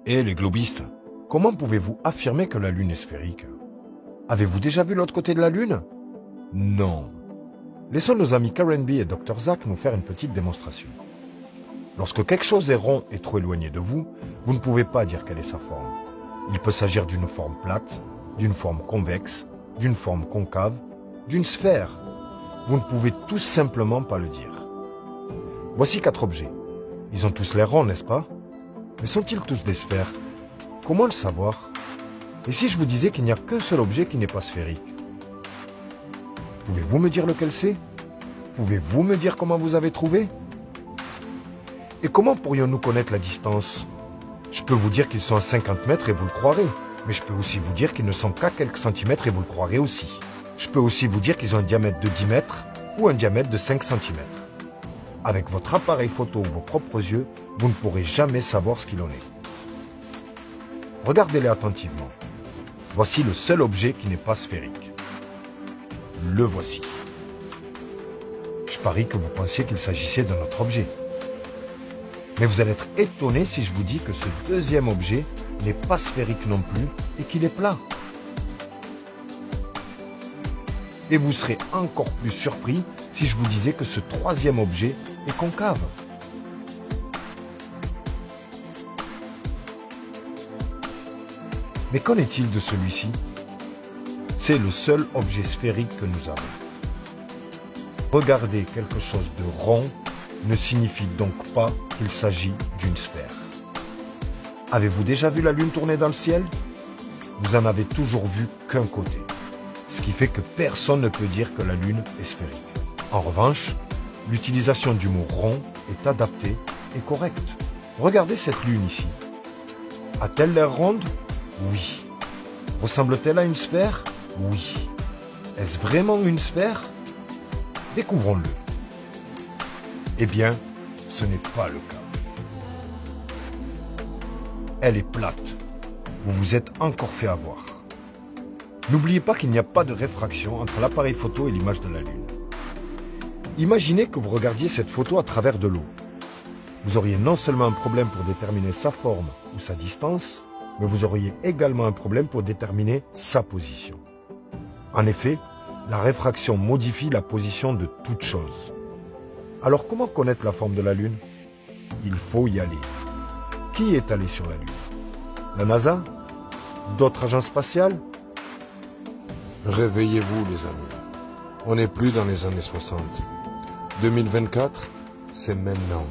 Et les globistes, comment pouvez-vous affirmer que la Lune est sphérique? Avez-vous déjà vu l'autre côté de la Lune? Non. Laissons nos amis Karen B et Dr Zach nous faire une petite démonstration. Lorsque quelque chose est rond et trop éloigné de vous, vous ne pouvez pas dire quelle est sa forme. Il peut s'agir d'une forme plate, d'une forme convexe, d'une forme concave, d'une sphère. Vous ne pouvez tout simplement pas le dire. Voici 4 objets. Ils ont tous l'air ronds, n'est-ce pas? Mais sont-ils tous des sphères? Comment le savoir? Et si je vous disais qu'il n'y a qu'un seul objet qui n'est pas sphérique? Pouvez-vous me dire lequel c'est? Pouvez-vous me dire comment vous avez trouvé? Et comment pourrions-nous connaître la distance? Je peux vous dire qu'ils sont à 50 mètres et vous le croirez. Mais je peux aussi vous dire qu'ils ne sont qu'à quelques centimètres et vous le croirez aussi. Je peux aussi vous dire qu'ils ont un diamètre de 10 mètres ou un diamètre de 5 centimètres. Avec votre appareil photo ou vos propres yeux, vous ne pourrez jamais savoir ce qu'il en est. Regardez-les attentivement. Voici le seul objet qui n'est pas sphérique. Le voici. Je parie que vous pensiez qu'il s'agissait d'un autre objet. Mais vous allez être étonné si je vous dis que ce deuxième objet n'est pas sphérique non plus et qu'il est plat. Et vous serez encore plus surpris si je vous disais que ce troisième objet est concave. Mais qu'en est-il de celui-ci? C'est le seul objet sphérique que nous avons. Regarder quelque chose de rond ne signifie donc pas qu'il s'agit d'une sphère. Avez-vous déjà vu la Lune tourner dans le ciel? Vous en avez toujours vu qu'un côté. Ce qui fait que personne ne peut dire que la Lune est sphérique. En revanche, l'utilisation du mot rond est adaptée et correcte. Regardez cette Lune ici. A-t-elle l'air ronde? Oui. Ressemble-t-elle à une sphère? Oui. Est-ce vraiment une sphère? Découvrons-le. Eh bien, ce n'est pas le cas. Elle est plate. Vous vous êtes encore fait avoir. N'oubliez pas qu'il n'y a pas de réfraction entre l'appareil photo et l'image de la Lune. Imaginez que vous regardiez cette photo à travers de l'eau. Vous auriez non seulement un problème pour déterminer sa forme ou sa distance, mais vous auriez également un problème pour déterminer sa position. En effet, la réfraction modifie la position de toute chose. Alors comment connaître la forme de la Lune? Il faut y aller. Qui est allé sur la Lune? La NASA? D'autres agences spatiales? Réveillez-vous les amis. On n'est plus dans les années 60. 2024, c'est maintenant.